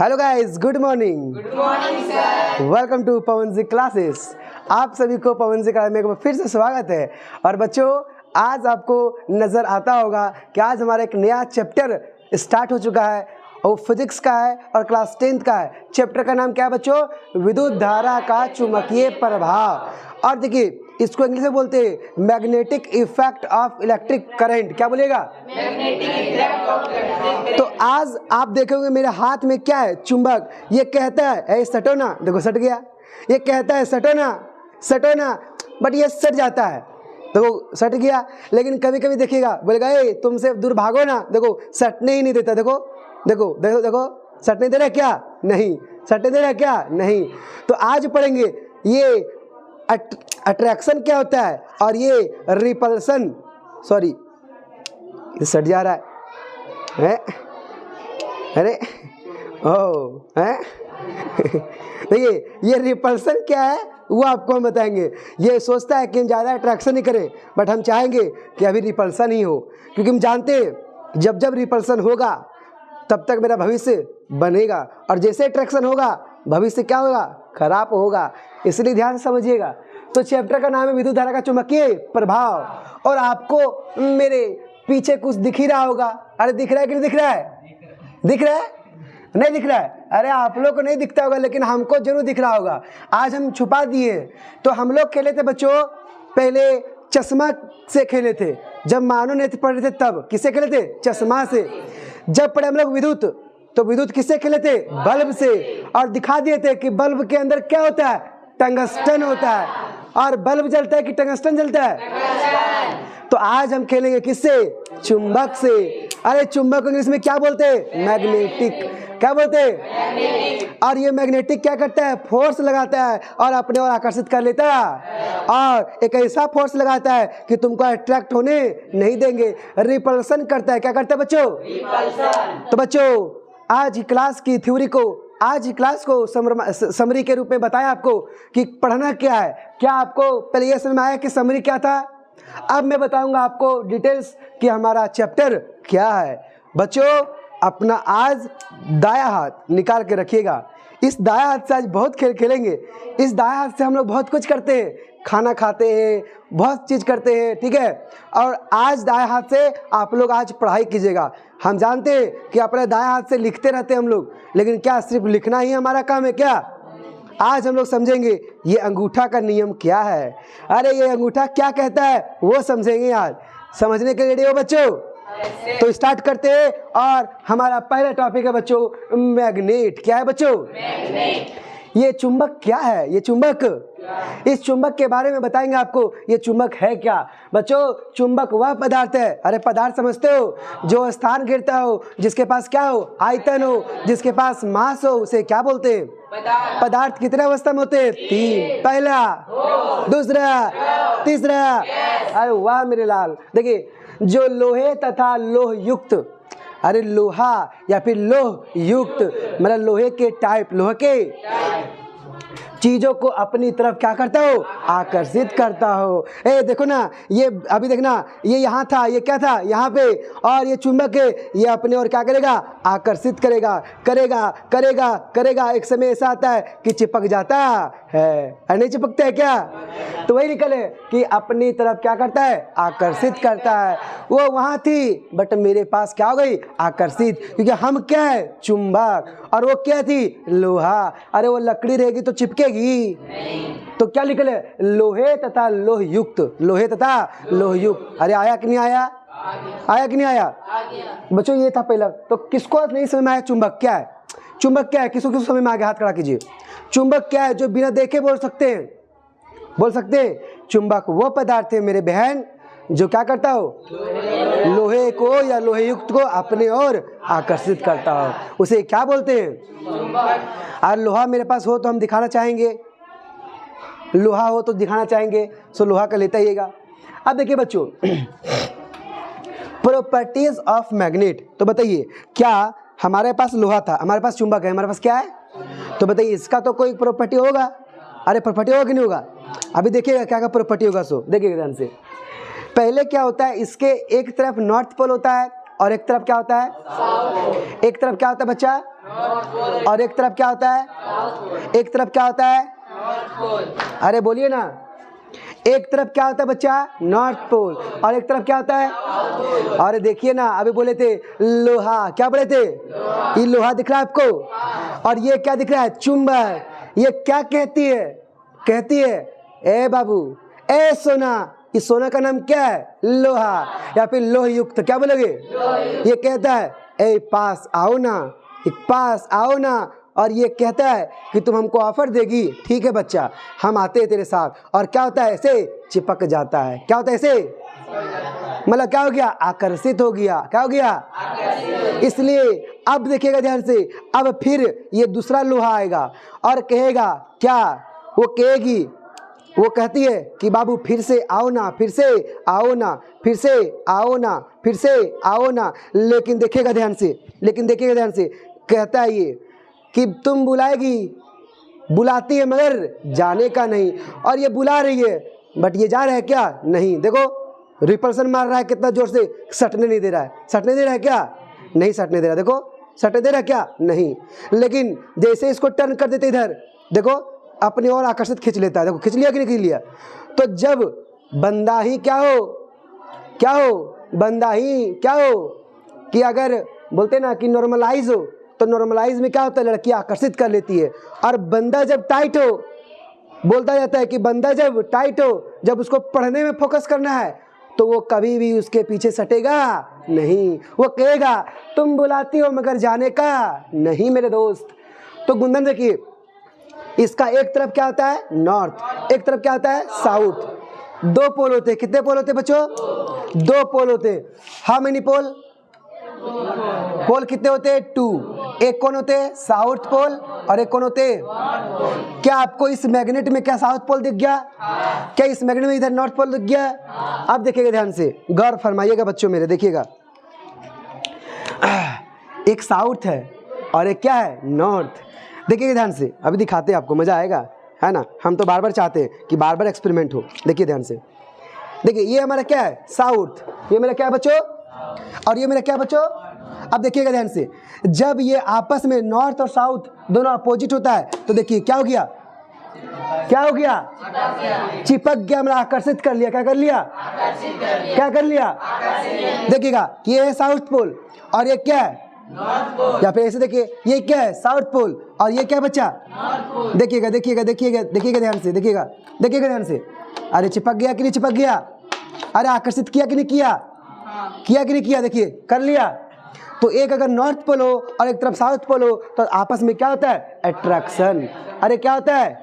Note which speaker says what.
Speaker 1: Hello guys, good morning.
Speaker 2: Good morning sir.
Speaker 1: Welcome to Pawan ji classes. आप सभी को पवन जी class में फिर से स्वागत है। और बच्चों, आज आपको नज़र आता होगा कि आज हमारा एक नया चैप्टर स्टार्ट हो चुका है और फिजिक्स का है और क्लास 10th का है। चैप्टर का नाम क्या है बच्चों? विद्युत धारा का चुंबकीय प्रभाव। और देखिए, इसको इंग्लिश में बोलते हैं magnetic effect of electric current. क्या बोलेगा?
Speaker 2: Magnetic effect of electric.
Speaker 1: तो आज आप देखोगे मेरे हाथ में क्या है? चुंबक। ये कहता है सटो ना, देखो सट गया। ये कहता है सटो ना, सटो ना, बट ये सट जाता है, देखो सट गया। लेकिन कभी कभी देखिएगा, बोलेगा ए तुमसे दूर भागो ना, देखो सटने ही नहीं देता। देखो देखो देखो देखो, सटने दे रहा है क्या? नहीं। सटने दे रहा है क्या? नहीं। तो आज पढ़ेंगे ये अट्रैक्शन क्या होता है और ये रिपल्सन। सॉरी, ये सट जा रहा है? अरे ओ है। देखिए, ये रिपल्सन क्या है वो आपको हम बताएंगे। ये सोचता है कि हम ज़्यादा अट्रैक्शन ही करें, बट हम चाहेंगे कि अभी रिपल्सन ही हो, क्योंकि हम जानते हैं जब जब रिपल्सन होगा तब तक मेरा भविष्य बनेगा, और जैसे अट्रैक्शन होगा भविष्य क्या होगा? खराब होगा। इसलिए ध्यान से समझिएगा। तो चैप्टर का नाम है विद्युत धारा का चुंबकीय प्रभाव। और आपको मेरे पीछे कुछ दिख ही रहा होगा। अरे दिख रहा है कि नहीं दिख रहा है? दिख रहा है? नहीं दिख रहा है? अरे आप लोग को नहीं दिखता होगा, लेकिन हमको जरूर दिख रहा होगा। आज हम छुपा दिए। तो हम लोग खेले थे बच्चों, पहले चश्मा से खेले थे। जब मानो नहीं पढ़ रहे थे तब किससे खेले थे? चश्मा से। जब पढ़े हम लोग विद्युत, तो विद्युत किससे खेले थे? बल्ब से। और दिखा दिए थे कि बल्ब के अंदर क्या होता है? टंगस्टन होता है। और बल्ब जलता है कि टंगस्टन जलता है? तो आज हम खेलेंगे किससे? चुंबक से। अरे चुंबक इंग्लिश में क्या बोलते हैं? मैग्नेटिक। क्या बोलते हैं? और ये मैग्नेटिक क्या करता है? फोर्स लगाता है और अपने और आकर्षित कर लेता है, और एक ऐसा फोर्स लगाता है कि तुमको अट्रैक्ट होने नहीं देंगे। रिपल्सन करता है। क्या करता है बच्चों? रिपल्सन। तो बच्चों, आज की क्लास की थ्योरी को, आज की क्लास को समरी के रूप में बताया आपको कि पढ़ना क्या है। क्या आपको पहले ये समझ में आया कि समरी क्या था? अब मैं बताऊंगा आपको डिटेल्स कि हमारा चैप्टर क्या है। बच्चों, अपना आज दाया हाथ निकाल के रखिएगा। इस दाया हाथ से आज बहुत खेल खेलेंगे। इस दाया हाथ से हम लोग बहुत कुछ करते हैं, खाना खाते हैं, बहुत चीज़ करते हैं, ठीक है। और आज दाया हाथ से आप लोग आज पढ़ाई कीजिएगा। हम जानते हैं कि अपने दाया हाथ से लिखते रहते हैं हम लोग, लेकिन क्या सिर्फ लिखना ही हमारा काम है क्या? आज हम लोग समझेंगे ये अंगूठा का नियम क्या है। अरे ये अंगूठा क्या कहता है वो समझेंगे आज। समझने के लिए रेडी हो बच्चों? तो स्टार्ट करते हैं। और हमारा पहला टॉपिक है बच्चों मैग्नेट। क्या है बच्चों? मैग्नेट। ये चुंबक क्या है? ये चुंबक, इस चुंबक के बारे में बताएंगे आपको। ये चुंबक है क्या बच्चों? चुंबक वह पदार्थ है, अरे पदार्थ समझते हो, जो स्थान घेरता हो, जिसके पास क्या हो? आयतन हो, जिसके पास मास हो, उसे क्या बोलते हैं? पदार्थ। कितने अवस्था में होते हैं? 3। पहला, दूसरा, तीसरा। अरे वाह मेरे लाल। देखिए, जो लोहे तथा लोह युक्त, अरे लोहा या फिर लोह युक्त मतलब लोहे के टाइप, लोहे के चीजों को अपनी तरफ क्या करता हो? आकर्षित करता हो। ए देखो ना, ये अभी देखना, ये यहाँ था, ये क्या था? यहाँ पे। और ये चुंबक है, ये अपने और क्या करेगा? आकर्षित करेगा, करेगा करेगा करेगा। एक समय ऐसा आता है कि चिपक जाता है, नहीं चिपकता है क्या? तो वही निकले कि अपनी तरफ क्या करता है? आकर्षित करता है। वो वहाँ थी, बट मेरे पास क्या हो गई? आकर्षित। क्योंकि हम क्या है? चुंबक। और वो क्या थी? लोहा। अरे वो लकड़ी रहेगी तो चिपकेगी नहीं। तो क्या निकले? लोहे तथा लोह युक्त। लोहे तथा लोह युक्त। अरे आया कि नहीं आया? आया कि नहीं आया? बच्चों, ये था पहला। तो किसको नहीं समझ में आया चुंबक क्या है? चुंबक क्या है? किसको किसको समझ में आ गया? हाथ खड़ा कीजिए। चुंबक क्या है? जो बिना देखे बोल सकते हैं, बोल सकते हैं। चुंबक वो पदार्थ है मेरे बहन जो क्या करता हो? लोहे को या लोहे युक्त को अपने ओर आकर्षित करता हो, उसे क्या बोलते हैं? और लोहा मेरे पास हो तो हम दिखाना चाहेंगे, लोहा हो तो दिखाना चाहेंगे, सो लोहा का लेता हीगा। अब देखिए बच्चों, प्रॉपर्टीज ऑफ मैग्नेट। तो बताइए, क्या हमारे पास लोहा था, हमारे पास चुंबक है, हमारे पास क्या है? तो बताइए, इसका तो कोई प्रॉपर्टी होगा। अरे प्रॉपर्टी होगा कि नहीं होगा? अभी देखिएगा क्या क्या प्रॉपर्टी होगा। सो देखिएगा ध्यान से। पहले क्या होता है? इसके एक तरफ नॉर्थ पोल होता है और एक तरफ क्या होता है? एक तरफ क्या होता है बच्चा? और एक तरफ क्या होता है, एक तरफ क्या होता है, अरे बोलिए ना, एक तरफ क्या होता है बच्चा, नॉर्थ पोल, और एक तरफ क्या होता है, और देखिए ना अभी बोले थे लोहा, क्या बोले थे, ये लोहा दिख रहा है आपको, और ये क्या दिख रहा है, चुंबक। ये क्या कहती है, कहती है ए बाबू, ए सोना, इस सोना का नाम क्या है, लोहा, या फिर लोह युक्त, क्या बोलोगे, ये कहता है ए पास आओ ना, एक पास आओ ना, और ये कहता है कि तुम हमको ऑफर देगी, ठीक है बच्चा हम आते हैं तेरे साथ, और क्या होता है, ऐसे चिपक जाता है, क्या होता है ऐसे, मतलब क्या हो गया, आकर्षित हो गया, क्या हो गया, इसलिए अब देखिएगा ध्यान से, अब फिर ये दूसरा लोहा आएगा और कहेगा क्या, वो कहेगी, वो कहती है कि बाबू फिर से आओ ना, फिर से आओ ना, फिर से आओ ना, फिर से आओ ना, लेकिन देखिएगा ध्यान से, लेकिन देखिएगा ध्यान से, कहता है ये कि तुम बुलाएगी, बुलाती है मगर जाने का नहीं, और ये बुला रही है बट ये जा रहा है क्या, नहीं, देखो रिपल्सन मार रहा है कितना जोर से, सटने नहीं दे रहा है, सटने दे रहा है क्या, नहीं सटने दे रहा, देखो सटने दे रहा है क्या, नहीं, लेकिन जैसे इसको टर्न कर देते इधर, देखो अपनी ओर आकर्षित खींच लेता है, देखो खींच लिया कि नहीं खींच लिया। तो जब बंदा ही क्या हो, क्या हो, बंदा ही क्या हो, कि अगर बोलते ना कि नॉर्मलाइज हो, तो नॉर्मलाइज में क्या होता है, लड़की आकर्षित कर लेती है, और बंदा जब टाइट हो, बोलता जाता है कि बंदा जब टाइट हो, जब उसको पढ़ने में फोकस करना है, तो वो कभी भी उसके पीछे सटेगा नहीं, वो कहेगा तुम बुलाती हो मगर जाने का नहीं मेरे दोस्त। तो गुंदन देखिए, इसका एक तरफ क्या होता है, नॉर्थ, एक तरफ क्या होता है, साउथ, दो पोल होते हैं, कितने पोल होते हैं बच्चों, दो पोल होते हैं, हाउ मेनी पोल, पोल कितने होते हैं, टू, एक कौन होते हैं, साउथ पोल, और एक कौन होते हैं, क्या आपको इस मैग्नेट में क्या साउथ पोल दिख गया, क्या इस मैग्नेट में इधर नॉर्थ पोल दिख गया। अब देखिएगा ध्यान से, गौर फरमाइएगा बच्चों मेरे, देखिएगा एक साउथ है और एक क्या है, नॉर्थ, देखिएगा ध्यान से, अभी दिखाते हैं आपको, मजा आएगा, है ना, हम तो बार बार चाहते हैं कि बार बार एक्सपेरिमेंट हो। देखिए ध्यान से, देखिए ये हमारा क्या है, साउथ, ये मेरा क्या है बच्चों, और ये मेरा क्या बच्चों। अब देखिएगा ध्यान से, जब ये आपस में नॉर्थ और साउथ दोनों अपोजिट होता है, तो देखिए क्या हो गया, क्या हो गया, चिपक गया, हमने आकर्षित कर लिया, क्या कर लिया, क्या कर लिया, देखिएगा ये है साउथ पोल और ये क्या है, या फिर ऐसे देखिए ये क्या है, साउथ पोल, और ये क्या है बच्चा, देखिएगा देखिएगा देखिएगा देखिएगा ध्यान से, देखिएगा देखिएगा ध्यान से, अरे चिपक गया कि नहीं चिपक गया, अरे आकर्षित किया कि नहीं किया, किया कि नहीं किया, देखिए कर लिया। तो एक अगर नॉर्थ पोल हो और एक तरफ साउथ पोल हो, तो आपस में क्या होता है, अट्रैक्शन, अरे क्या होता है,